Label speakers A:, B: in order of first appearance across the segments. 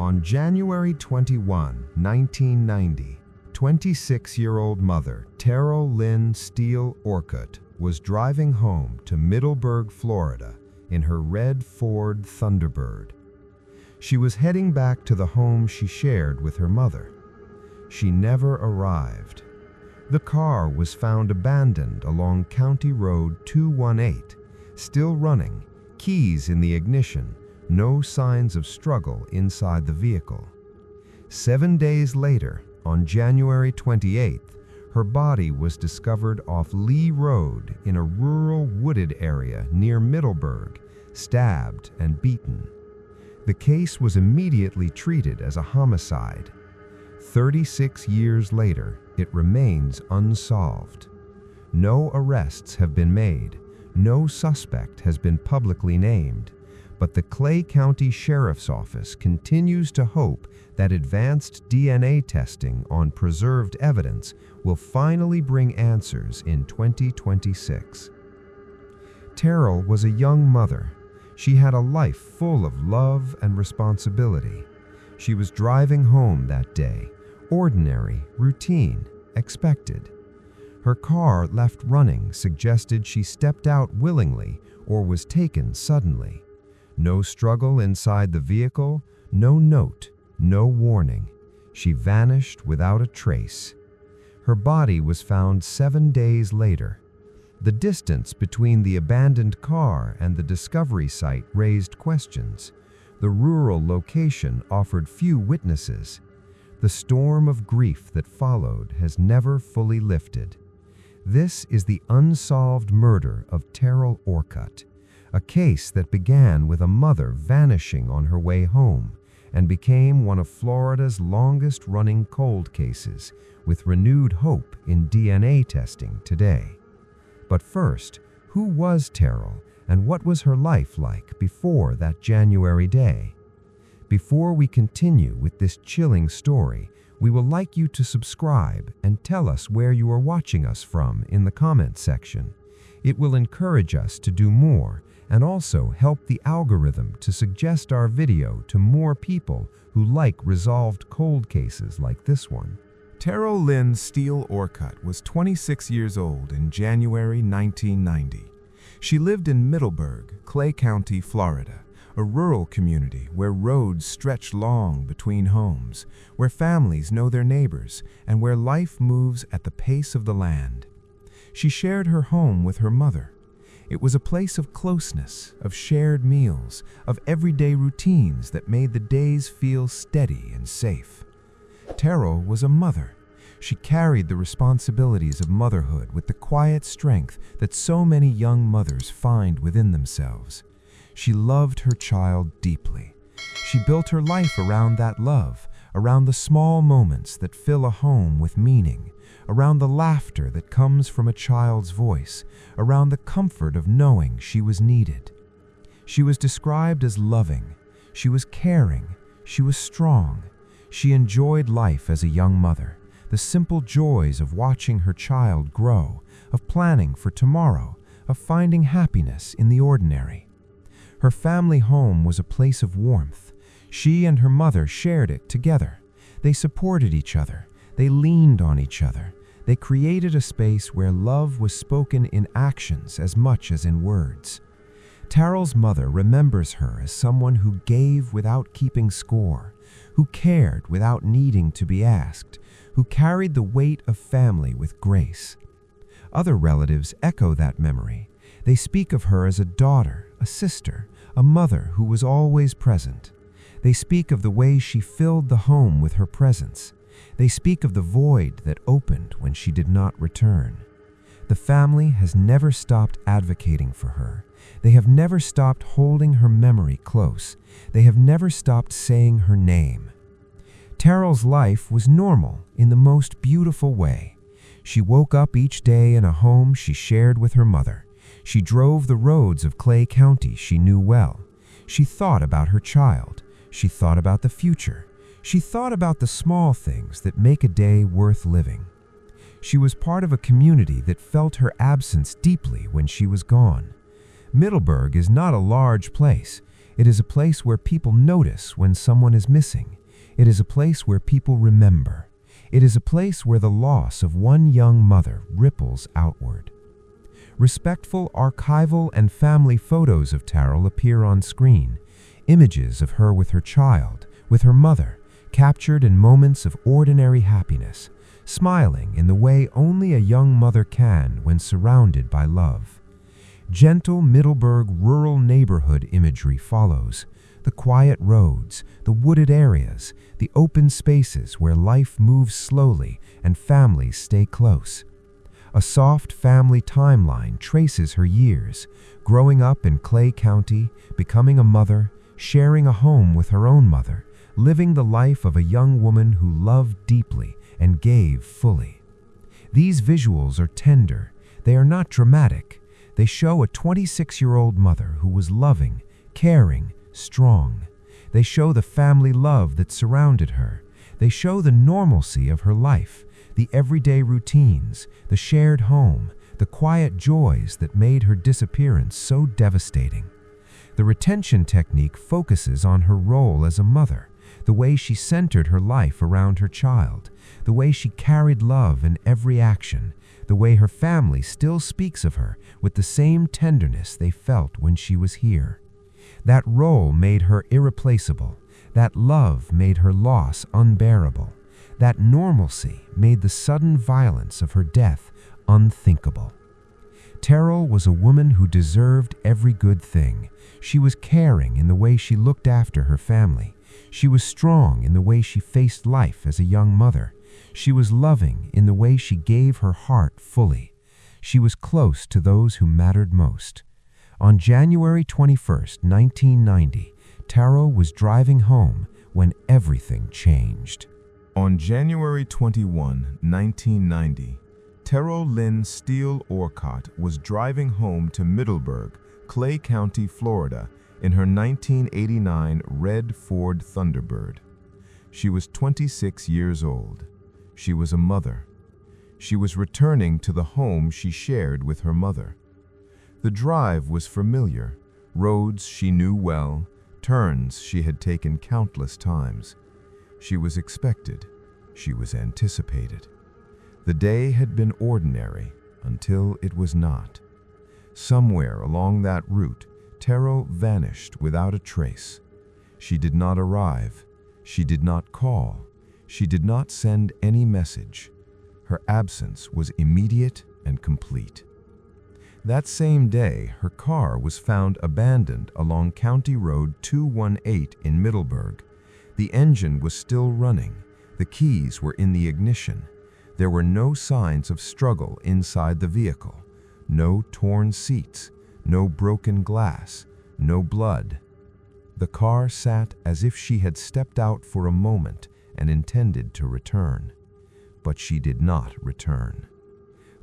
A: On January 21, 1990, 26-year-old mother Teryl Lynn Steele Orcutt was driving home to Middleburg, Florida in her red Ford Thunderbird. She was heading back to the home she shared with her mother. She never arrived. The car was found abandoned along County Road 218, still running, keys in the ignition, no signs of struggle inside the vehicle. 7 days later, on January 28th, her body was discovered off Lee Road in a rural wooded area near Middleburg, stabbed and beaten. The case was immediately treated as a homicide. 36 years later, it remains unsolved. No arrests have been made, no suspect has been publicly named, but the Clay County Sheriff's Office continues to hope that advanced DNA testing on preserved evidence will finally bring answers in 2026. Teryl was a young mother. She had a life full of love and responsibility. She was driving home that day, ordinary, routine, expected. Her car left running suggested she stepped out willingly or was taken suddenly. No struggle inside the vehicle, no note, no warning. She vanished without a trace. Her body was found 7 days later. The distance between the abandoned car and the discovery site raised questions. The rural location offered few witnesses. The storm of grief that followed has never fully lifted. This is the unsolved murder of Teryl Orcutt, a case that began with a mother vanishing on her way home and became one of Florida's longest-running cold cases, with renewed hope in DNA testing today. But first, who was Teryl and what was her life like before that January day? Before we continue with this chilling story, we will like you to subscribe and tell us where you are watching us from in the comments section. It will encourage us to do more and also help the algorithm to suggest our video to more people who like resolved cold cases like this one.
B: Teryl Lynn Steele Orcutt was 26 years old in January 1990. She lived in Middleburg, Clay County, Florida, a rural community where roads stretch long between homes, where families know their neighbors, and where life moves at the pace of the land. She shared her home with her mother. It was a place of closeness, of shared meals, of everyday routines that made the days feel steady and safe. Teryl was a mother. She carried the responsibilities of motherhood with the quiet strength that so many young mothers find within themselves. She loved her child deeply. She built her life around that love, around the small moments that fill a home with meaning, around the laughter that comes from a child's voice, around the comfort of knowing she was needed. She was described as loving. She was caring. She was strong. She enjoyed life as a young mother, the simple joys of watching her child grow, of planning for tomorrow, of finding happiness in the ordinary. Her family home was a place of warmth. She and her mother shared it together. They supported each other. They leaned on each other. They created a space where love was spoken in actions as much as in words. Teryl's mother remembers her as someone who gave without keeping score, who cared without needing to be asked, who carried the weight of family with grace. Other relatives echo that memory. They speak of her as a daughter, a sister, a mother who was always present. They speak of the way she filled the home with her presence. They speak of the void that opened when she did not return. The family has never stopped advocating for her. They have never stopped holding her memory close. They have never stopped saying her name. Teryl's life was normal in the most beautiful way. She woke up each day in a home she shared with her mother. She drove the roads of Clay County she knew well. She thought about her child. She thought about the future. She thought about the small things that make a day worth living. She was part of a community that felt her absence deeply when she was gone. Middleburg is not a large place.
A: It is a place where people notice when someone is missing. It is a place where people remember. It is a place where the loss of one young mother ripples outward. Respectful archival and family photos of Teryl appear on screen. Images of her with her child, with her mother, captured in moments of ordinary happiness, smiling in the way only a young mother can when surrounded by love. Gentle Middleburg rural neighborhood imagery follows. The quiet roads, the wooded areas, the open spaces where life moves slowly and families stay close. A soft family timeline traces her years, growing up in Clay County, becoming a mother, sharing a home with her own mother, living the life of a young woman who loved deeply and gave fully. These visuals are tender. They are not dramatic. They show a 26-year-old mother who was loving, caring, strong. They show the family love that surrounded her. They show the normalcy of her life, the everyday routines, the shared home, the quiet joys that made her disappearance so devastating. The retention technique focuses on her role as a mother, the way she centered her life around her child, the way she carried love in every action, the way her family still speaks of her with the same tenderness they felt when she was here. That role made her irreplaceable. That love made her loss unbearable. That normalcy made the sudden violence of her death unthinkable. Teryl was a woman who deserved every good thing. She was caring in the way she looked after her family. She was strong in the way she faced life as a young mother. She was loving in the way she gave her heart fully. She was close to those who mattered most. On January 21st, 1990, Teryl was driving home when everything changed.
B: On January 21, 1990, Teryl Lynn Steele Orcutt was driving home to Middleburg, Clay County, Florida, in her 1989 red Ford Thunderbird. She was 26 years old. She was a mother. She was returning to the home she shared with her mother. The drive was familiar, roads she knew well, turns she had taken countless times. She was expected. She was anticipated. The day had been ordinary until it was not. Somewhere along that route, Teryl vanished without a trace. She did not arrive. She did not call. She did not send any message. Her absence was immediate and complete. That same day, her car was found abandoned along County Road 218 in Middleburg. The engine was still running. The keys were in the ignition. There were no signs of struggle inside the vehicle. No torn seats, no broken glass, no blood. The car sat as if she had stepped out for a moment and intended to return. But she did not return.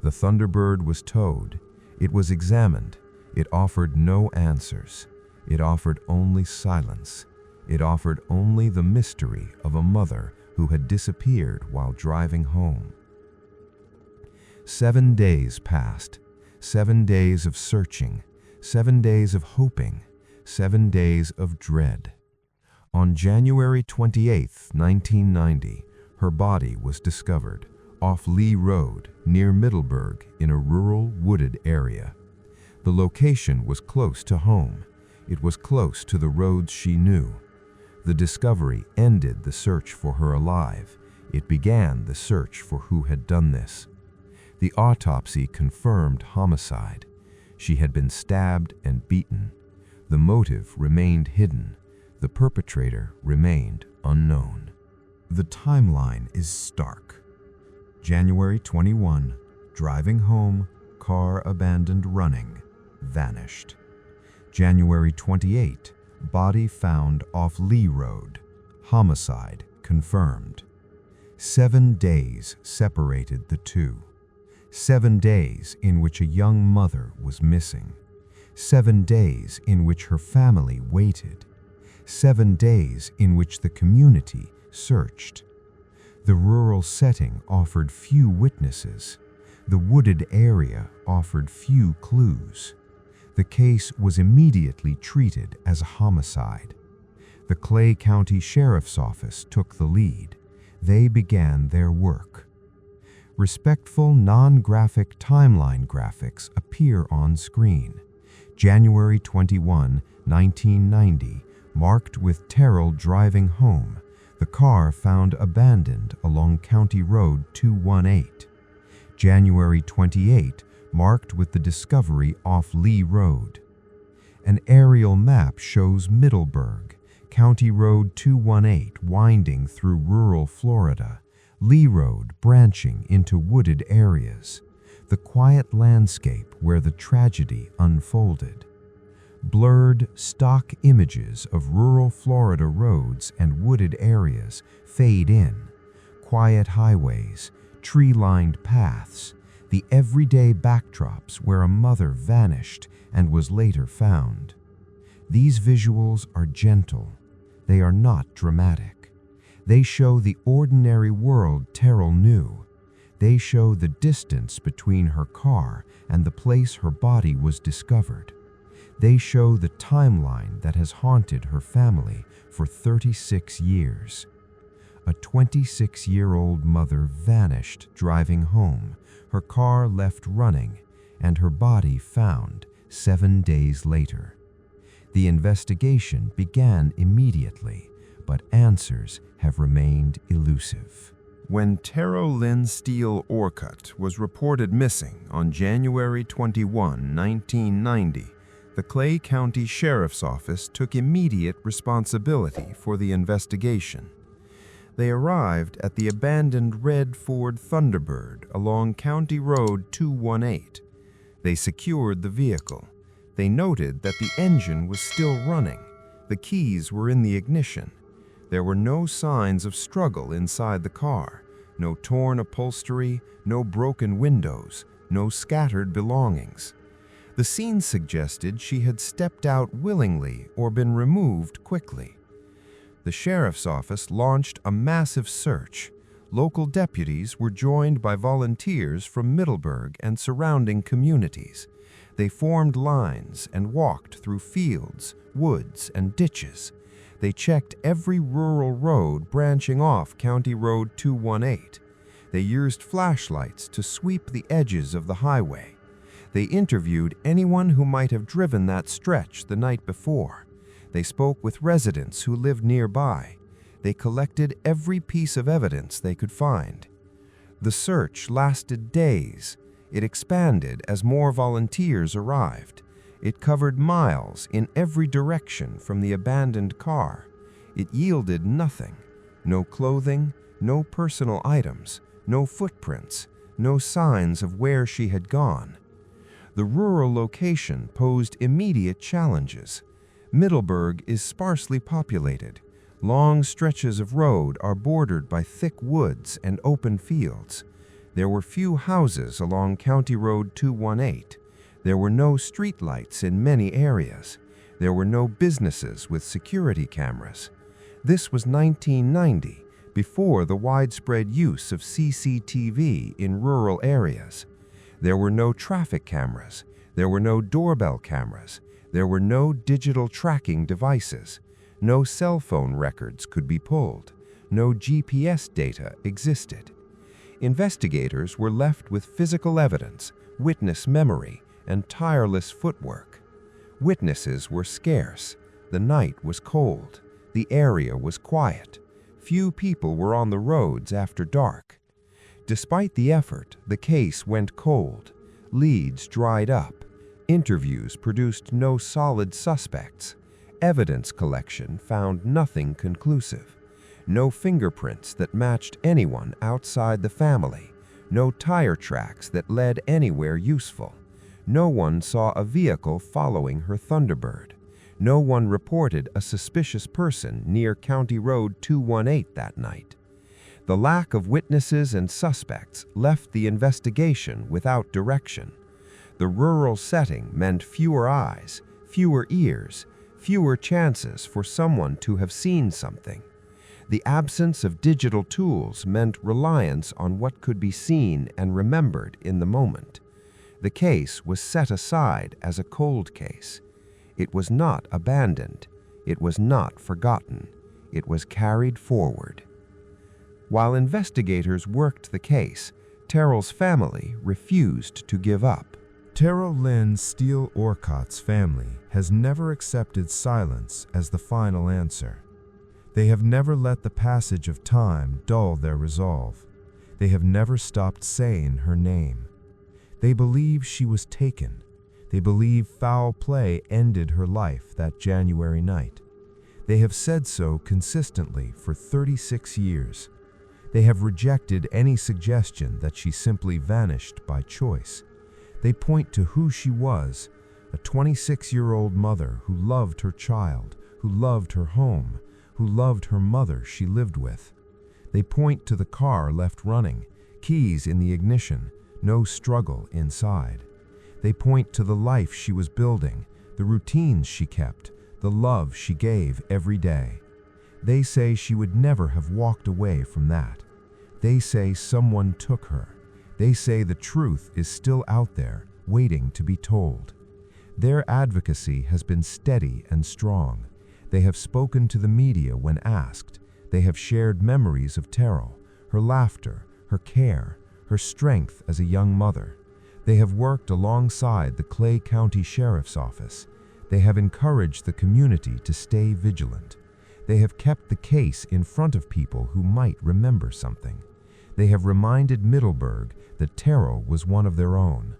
B: The Thunderbird was towed. It was examined. It offered no answers. It offered only silence. It offered only the mystery of a mother who had disappeared while driving home. 7 days passed. 7 days of searching. 7 days of hoping. 7 days of dread. On January 28, 1990, her body was discovered off Lee Road near Middleburg in a rural wooded area. The location was close to home. It was close to the roads she knew. The discovery ended the search for her alive. It began the search for who had done this. The autopsy confirmed homicide. She had been stabbed and beaten. The motive remained hidden. The perpetrator remained unknown. The timeline is stark. January 21, driving home, car abandoned running, vanished. January 28, body found off Lee Road, homicide confirmed. 7 days separated the two. 7 days in which a young mother was missing. 7 days in which her family waited. 7 days in which the community searched. The rural setting offered few witnesses. The wooded area offered few clues.
A: The case was immediately treated as a homicide. The Clay County Sheriff's Office took the lead. They began their work. Respectful, non-graphic timeline graphics appear on screen. January 21, 1990, marked with Teryl driving home, the car found abandoned along County Road 218. January 28, marked with the discovery off Lee Road. An aerial map shows Middleburg, County Road 218 winding through rural Florida, Lee Road branching into wooded areas, the quiet landscape where the tragedy unfolded. Blurred, stock images of rural Florida roads and wooded areas fade in. Quiet highways, tree-lined paths, the everyday backdrops where a mother vanished and was later found. These visuals are gentle. They are not dramatic. They show the ordinary world Teryl knew. They show the distance between her car and the place her body was discovered. They show the timeline that has haunted her family for 36 years. A 26-year-old mother vanished driving home, her car left running, and her body found 7 days later. The investigation began immediately, but answers have remained elusive. When Teryl Lynn Steele Orcutt was reported missing on January 21, 1990, the Clay County Sheriff's Office took immediate responsibility for the investigation. They arrived at the abandoned red Ford Thunderbird along County Road 218. They secured the vehicle. They noted that the engine was still running. The keys were in the ignition. There were no signs of struggle inside the car, no torn upholstery, no broken windows, no scattered belongings. The scene suggested she had stepped out willingly or been removed quickly. The sheriff's office launched a massive search. Local deputies were joined by volunteers from Middleburg and surrounding communities. They formed lines and walked through fields, woods, and ditches. They checked every rural road branching off County Road 218. They used flashlights to sweep the edges of the highway. They interviewed anyone who might have driven that stretch the night before. They spoke with residents who lived nearby. They collected every piece of evidence they could find. The search lasted days. It expanded as more volunteers arrived. It covered miles in every direction from the abandoned car. It yielded nothing. No clothing, no personal items, no footprints, no signs of where she had gone. The rural location posed immediate challenges. Middleburg is sparsely populated. Long stretches of road are bordered by thick woods and open fields. There were few houses along County Road 218. There were no streetlights in many areas. There were no businesses with security cameras. This was 1990, before the widespread use of CCTV in rural areas. There were no traffic cameras. There were no doorbell cameras. There were no digital tracking devices. No cell phone records could be pulled. No GPS data existed. Investigators were left with physical evidence, witness memory, and tireless footwork. Witnesses were scarce. The night was cold. The area was quiet. Few people were on the roads after dark. Despite the effort, the case went cold. Leads dried up. Interviews produced no solid suspects. Evidence collection found nothing conclusive. No fingerprints that matched anyone outside the family. No tire tracks that led anywhere useful. No one saw a vehicle following her Thunderbird. No one reported a suspicious person near County Road 218 that night. The lack of witnesses and suspects left the investigation without direction. The rural setting meant fewer eyes, fewer ears, fewer chances for someone to have seen something. The absence of digital tools meant reliance on what could be seen and remembered in the moment. The case was set aside as a cold case. It was not abandoned. It was not forgotten. It was carried forward. While investigators worked the case, Teryl's family refused to give up.
B: Teryl Lynn Steele Orcutt's family has never accepted silence as the final answer. They have never let the passage of time dull their resolve. They have never stopped saying her name. They believe she was taken. They believe foul play ended her life that January night. They have said so consistently for 36 years. They have rejected any suggestion that she simply vanished by choice. They point to who she was, a 26-year-old mother who loved her child, who loved her home, who loved her mother she lived with. They point to the car left running, keys in the ignition, no struggle inside. They point to the life she was building, the routines she kept, the love she gave every day. They say she would never have walked away from that. They say someone took her. They say the truth is still out there, waiting to be told. Their advocacy has been steady and strong. They have spoken to the media when asked. They have shared memories of Teryl, her laughter, her care, her strength as a young mother. They have worked alongside the Clay County Sheriff's Office. They have encouraged the community to stay vigilant. They have kept the case in front of people who might remember something. They have reminded Middleburg that Teryl was one of their own.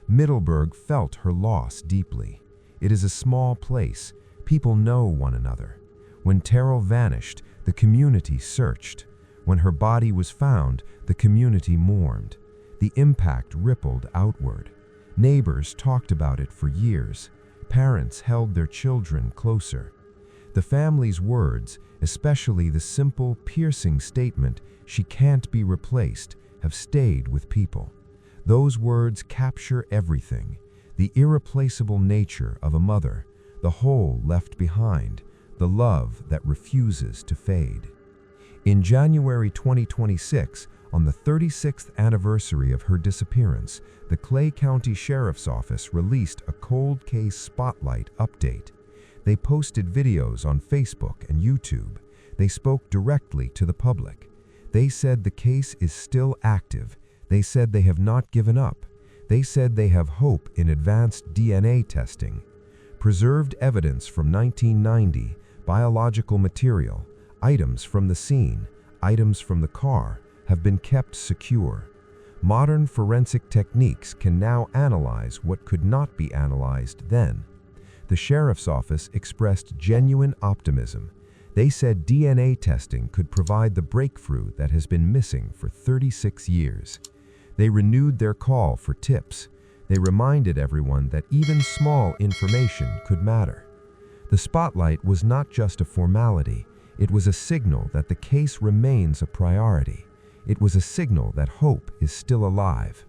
B: Middleburg felt her loss deeply. It is a small place. People know one another. When Teryl vanished, the community searched. When her body was found, the community mourned. The impact rippled outward. Neighbors talked about it for years. Parents held their children closer. The family's words, especially the simple, piercing statement, "She can't be replaced," have stayed with people. Those words capture everything: the irreplaceable nature of a mother, the hole left behind, the love that refuses to fade. In January 2026, on the 36th anniversary of her disappearance, the Clay County Sheriff's Office released a cold case spotlight update. They posted videos on Facebook and YouTube. They spoke directly to the public. They said the case is still active. They said they have not given up. They said they have hope in advanced DNA testing. Preserved evidence from 1990, biological material, items from the scene, items from the car, have been kept secure. Modern forensic techniques can now analyze what could not be analyzed then. The Sheriff's Office expressed genuine optimism. They said DNA testing could provide the breakthrough that has been missing for 36 years. They renewed their call for tips. They reminded everyone that even small information could matter. The spotlight was not just a formality. It was a signal that the case remains a priority. It was a signal that hope is still alive.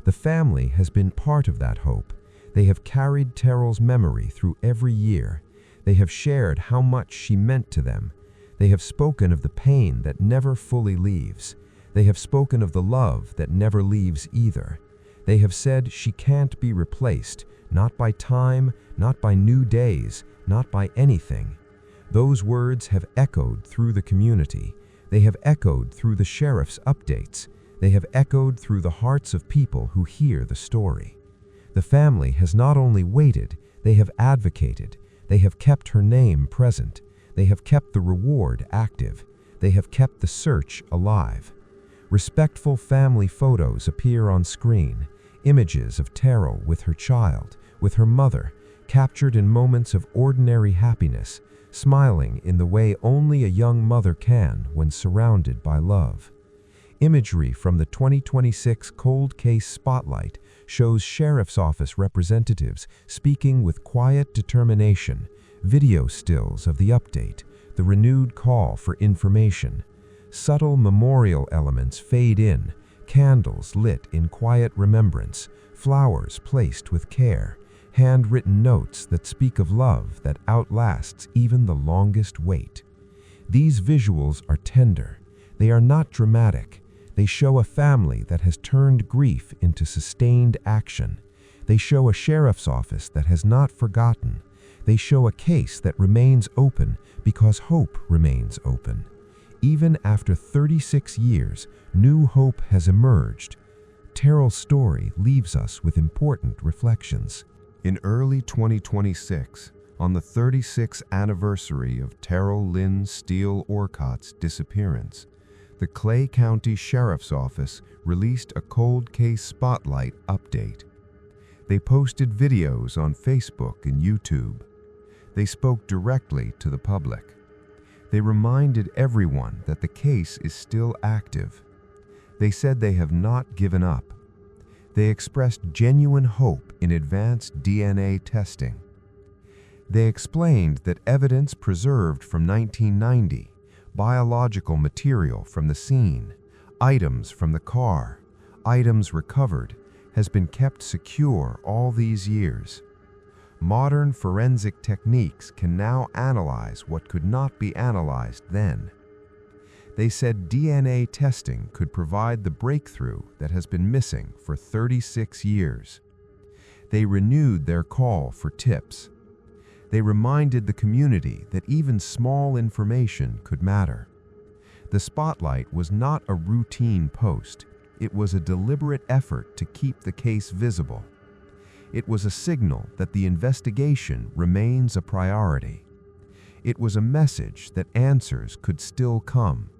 B: The family has been part of that hope. They have carried Teryl's memory through every year. They have shared how much she meant to them. They have spoken of the pain that never fully leaves. They have spoken of the love that never leaves either. They have said she can't be replaced, not by time, not by new days, not by anything. Those words have echoed through the community. They have echoed through the sheriff's updates. They have echoed through the hearts of people who hear the story. The family has not only waited, they have advocated. They have kept her name present. They have kept the reward active. They have kept the search alive. Respectful family photos appear on screen, images of Teryl with her child, with her mother, captured in moments of ordinary happiness, smiling in the way only a young mother can when surrounded by love. Imagery from the 2026 Cold Case Spotlight shows Sheriff's Office representatives speaking with quiet determination, video stills of the update, the renewed call for information. Subtle memorial elements fade in, candles lit in quiet remembrance, flowers placed with care, handwritten notes that speak of love that outlasts even the longest wait. These visuals are tender. They are not dramatic.
A: They show a family that has turned grief into sustained action. They show a sheriff's office that has not forgotten. They show a case that remains open because hope remains open. Even after 36 years, new hope has emerged. Teryl's story leaves us with important reflections. In early 2026, on the 36th anniversary of Teryl Lynn Steele Orcutt's disappearance, the Clay County Sheriff's Office released a cold case spotlight update. They posted videos on Facebook and YouTube. They spoke directly to the public. They reminded everyone that the case is still active. They said they have not given up. They expressed genuine hope in advanced DNA testing. They explained that evidence preserved from 1990, biological material from the scene, items from the car, items recovered, has been kept secure all these years. Modern forensic techniques can now analyze what could not be analyzed then. They said DNA testing could provide the breakthrough that has been missing for 36 years. They renewed their call for tips. They reminded the community that even small information could matter. The spotlight was not a routine post. It was a deliberate effort to keep the case visible. It was a signal that the investigation remains a priority. It was a message that answers could still come.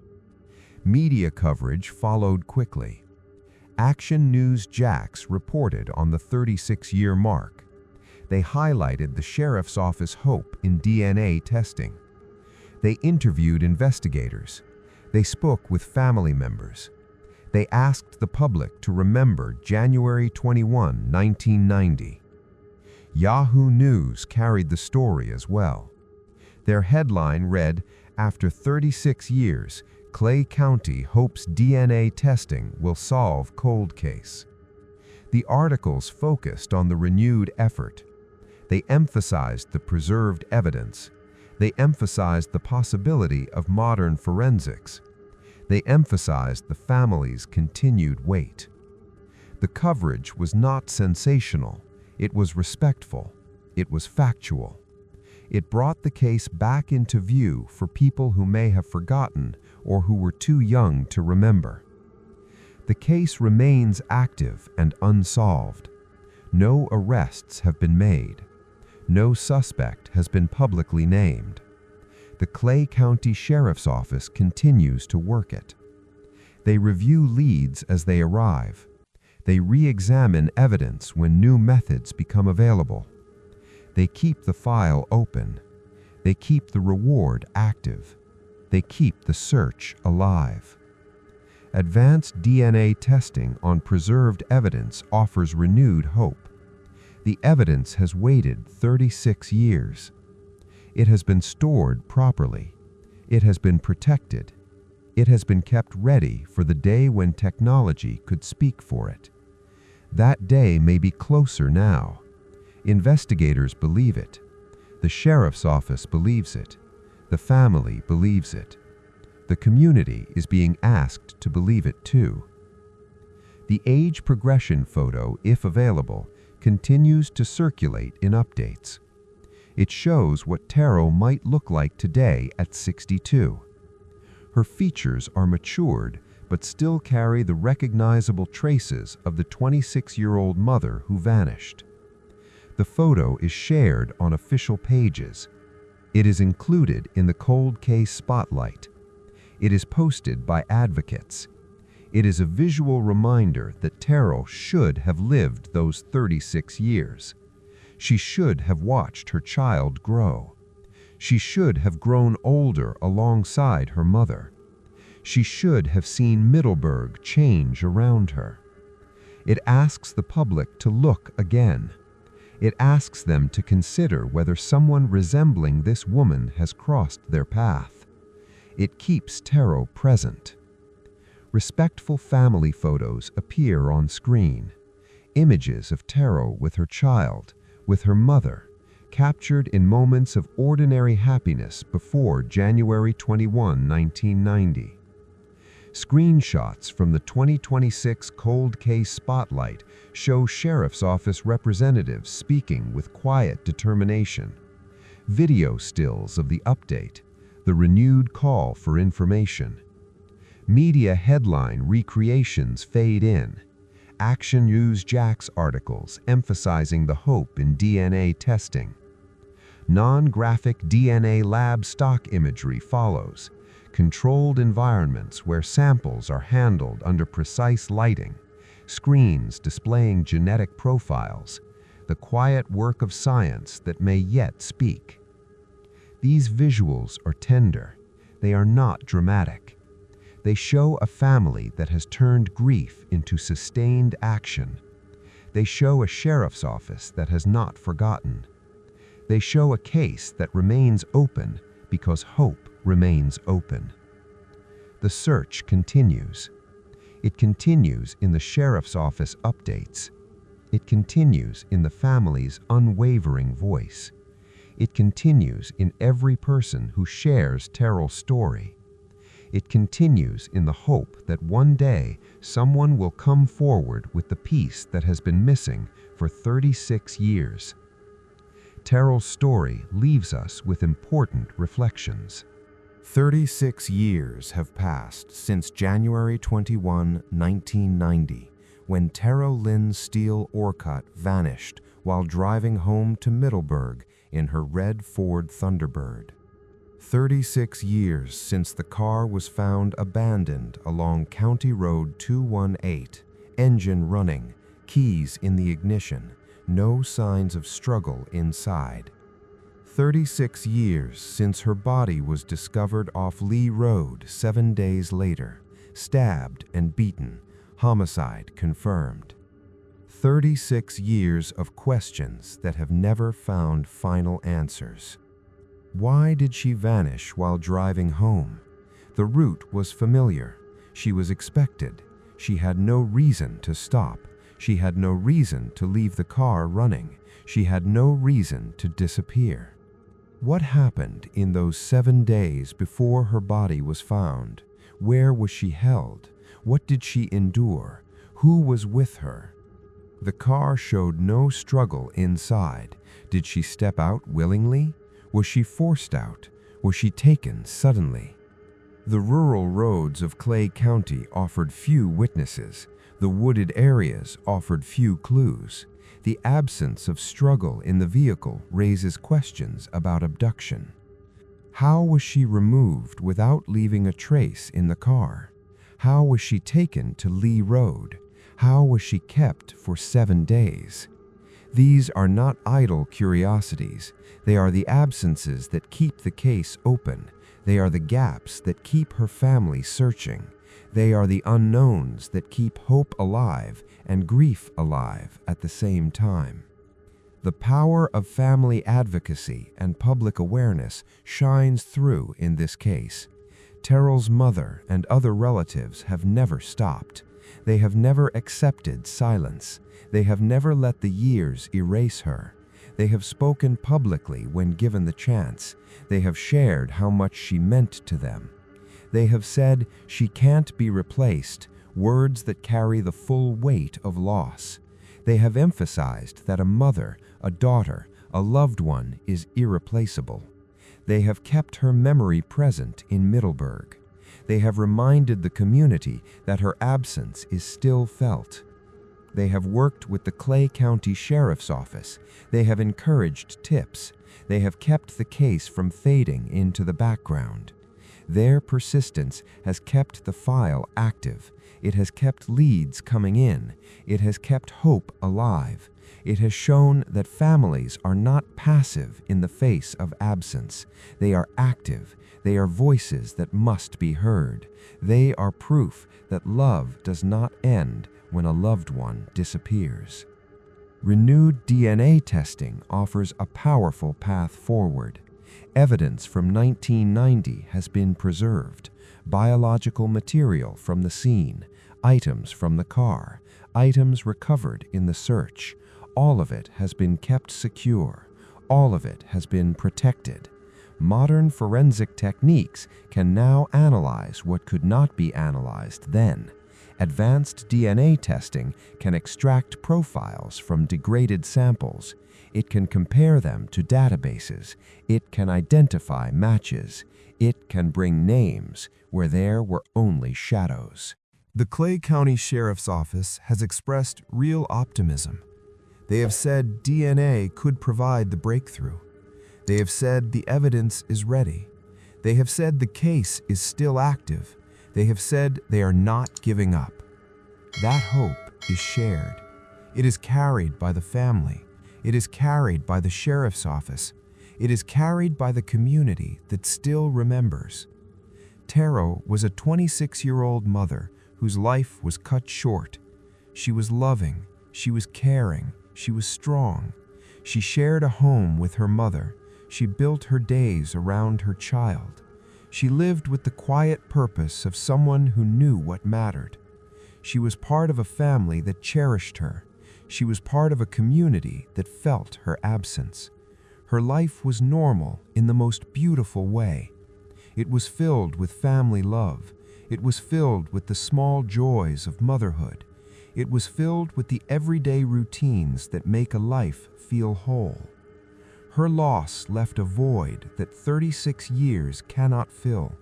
A: Media coverage followed quickly. Action News Jax reported on the 36-year mark. They highlighted the sheriff's office hope in DNA testing. They interviewed investigators. They spoke with family members. They asked the public to remember January 21, 1990. Yahoo News carried the story as well. Their headline read, "After 36 years, Clay County hopes DNA testing will solve cold case." The articles focused on the renewed effort. They emphasized the preserved evidence. They emphasized the possibility of modern forensics. They emphasized the family's continued wait. The coverage was not sensational. It was respectful. It was factual. It brought the case back into view for people who may have forgotten or who were too young to remember. The case remains active and unsolved. No arrests have been made. No suspect has been publicly named. The Clay County Sheriff's Office continues to work it. They review leads as they arrive. They re-examine evidence when new methods become available. They keep the file open. They keep the reward active. They keep the search alive. Advanced DNA testing on preserved evidence offers renewed hope. The evidence has waited 36 years. It has been stored properly. It has been protected. It has been kept ready for the day when technology could speak for it. That day may be closer now. Investigators believe it. The sheriff's office believes it. The family believes it. The community is being asked to believe it too. The age progression photo, if available, continues to circulate in updates. It shows what Teryl might look like today at 62. Her features are matured, but still carry the recognizable traces of the 26-year-old mother who vanished. The photo is shared on official pages. It is included in the cold case spotlight. It is posted by advocates. It is a visual reminder that Teryl should have lived those 36 years. She should have watched her child grow. She should have grown older alongside her mother. She should have seen Middleburg change around her. It asks the public to look again. It asks them to consider whether someone resembling this woman has crossed their path. It keeps Teryl present. Respectful family photos appear on screen. Images of Teryl with her child, with her mother, captured in moments of ordinary happiness before January 21, 1990. Screenshots from the 2026 Cold Case Spotlight show Sheriff's Office representatives speaking with quiet determination. Video stills of the update, the renewed call for information. Media headline recreations fade in. Action News Jack's articles emphasizing the hope in DNA testing. Non-graphic DNA lab stock imagery follows. Controlled environments where samples are handled under precise lighting. Screens displaying genetic profiles. The quiet work of science that may yet speak. These visuals are tender. They are not dramatic. They show a family that has turned grief into sustained action. They show a sheriff's office that has not forgotten. They show a case that remains open because hope remains open. The search continues. It continues in the sheriff's office updates. It continues in the family's unwavering voice. It continues in every person who shares Teryl's story. It continues in the hope that one day someone will come forward with the piece that has been missing for 36 years. Teryl's story leaves us with important reflections.
B: 36 years have passed since January 21, 1990, when Teryl Lynn Steele Orcutt vanished while driving home to Middleburg in her red Ford Thunderbird. 36 years since the car was found abandoned along County Road 218, engine running, keys in the ignition, no signs of struggle inside. 36 years since her body was discovered off Lee Road 7 days later, stabbed and beaten, homicide confirmed. 36 years of questions that have never found final answers. Why did she vanish while driving home? The route was familiar. She was expected. She had no reason to stop. She had no reason to leave the car running. She had no reason to disappear. What happened in those 7 days before her body was found? Where was she held? What did she endure? Who was with her? The car showed no struggle inside. Did she step out willingly? Was she forced out? Was she taken suddenly? The rural roads of Clay County offered few witnesses. The wooded areas offered few clues. The absence of struggle in the vehicle raises questions about abduction. How was she removed without leaving a trace in the car? How was she taken to Lee Road? How was she kept for 7 days? These are not idle curiosities. They are the absences that keep the case open. They are the gaps that keep her family searching. They are the unknowns that keep hope alive and grief alive at the same time. The power of family advocacy and public awareness shines through in this case. Teryl's mother and other relatives have never stopped. They have never accepted silence. They have never let the years erase her. They have spoken publicly when given the chance. They have shared how much she meant to them. They have said she can't be replaced, words that carry the full weight of loss. They have emphasized that a mother, a daughter, a loved one is irreplaceable. They have kept her memory present in Middleburg. They have reminded the community that her absence is still felt. They have worked with the Clay County Sheriff's Office. They have encouraged tips. They have kept the case from fading into the background. Their persistence has kept the file active. It has kept leads coming in. It has kept hope alive. It has shown that families are not passive in the face of absence. They are active. They are voices that must be heard. They are proof that love does not end when a loved one disappears. Renewed DNA testing offers a powerful path forward. Evidence from 1990 has been preserved. Biological material from the scene, items from the car, items recovered in the search. All of it has been kept secure. All of it has been protected.
A: Modern forensic techniques can now analyze what could not be analyzed then. Advanced DNA testing can extract profiles from degraded samples. It can compare them to databases. It can identify matches. It can bring names where there were only shadows.
B: The Clay County Sheriff's Office has expressed real optimism. They have said DNA could provide the breakthrough. They have said the evidence is ready. They have said the case is still active. They have said they are not giving up. That hope is shared. It is carried by the family. It is carried by the sheriff's office. It is carried by the community that still remembers. Teryl was a 26-year-old mother whose life was cut short. She was loving. She was caring. She was strong. She shared a home with her mother. She built her days around her child. She lived with the quiet purpose of someone who knew what mattered. She was part of a family that cherished her. She was part of a community that felt her absence. Her life was normal in the most beautiful way. It was filled with family love. It was filled with the small joys of motherhood. It was filled with the everyday routines that make a life feel whole. Her loss left a void that 36 years cannot fill,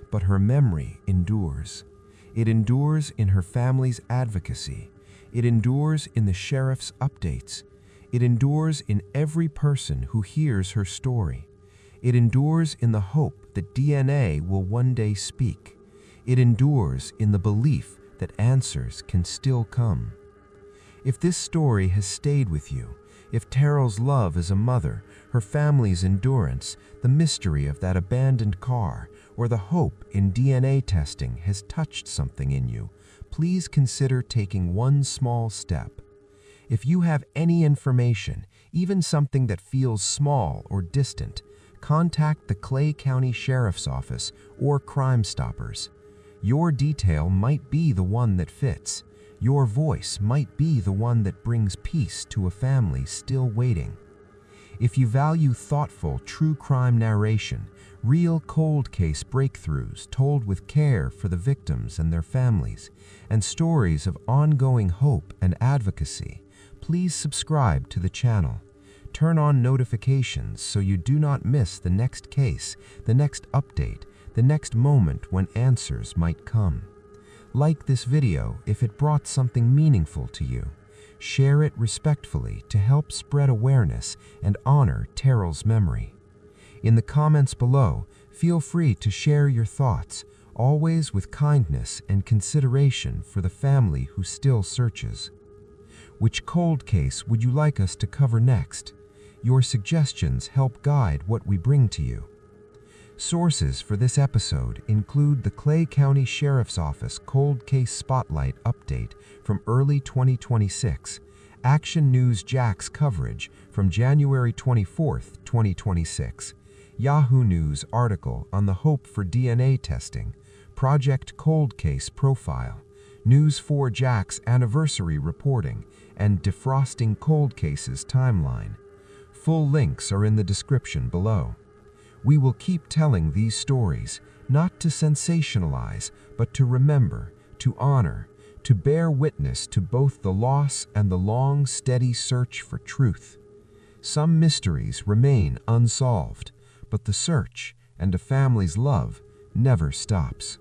B: but her memory endures. It endures in her family's advocacy. It endures in the sheriff's updates. It endures in every person who hears her story. It endures in the hope that DNA will one day speak. It endures in the belief that answers can still come. If this story has stayed with you, if Teryl's love as a mother, her family's endurance, the mystery of that abandoned car, or the hope in DNA testing has touched something in you, please consider taking one small step. If you have any information, even something that feels small or distant, contact the Clay County Sheriff's Office or Crime Stoppers. Your detail might be the one that fits. Your voice might be the one that brings peace to a family still waiting. If you value thoughtful, true crime narration, real cold case breakthroughs told with care for the victims and their families, and stories of ongoing hope and advocacy, please subscribe to the channel. Turn on notifications so you do not miss the next case, the next update, the next moment when answers might come. Like this video if it brought something meaningful to you. Share it respectfully to help spread awareness and honor Teryl's memory. In the comments below, feel free to share your thoughts, always with kindness and consideration for the family who still searches. Which cold case would you like us to cover next? Your suggestions help guide what we bring to you. Sources for this episode include the Clay County Sheriff's Office Cold Case Spotlight Update from early 2026, Action News Jack's coverage from January 24, 2026, Yahoo News article on the hope for DNA testing, Project Cold Case Profile, News 4 Jack's anniversary reporting, and Defrosting Cold Cases timeline. Full links are in the description below. We will keep telling these stories, not to sensationalize, but to remember, to honor, to bear witness to both the loss and the long, steady search for truth. Some mysteries remain unsolved, but the search and a family's love never stops.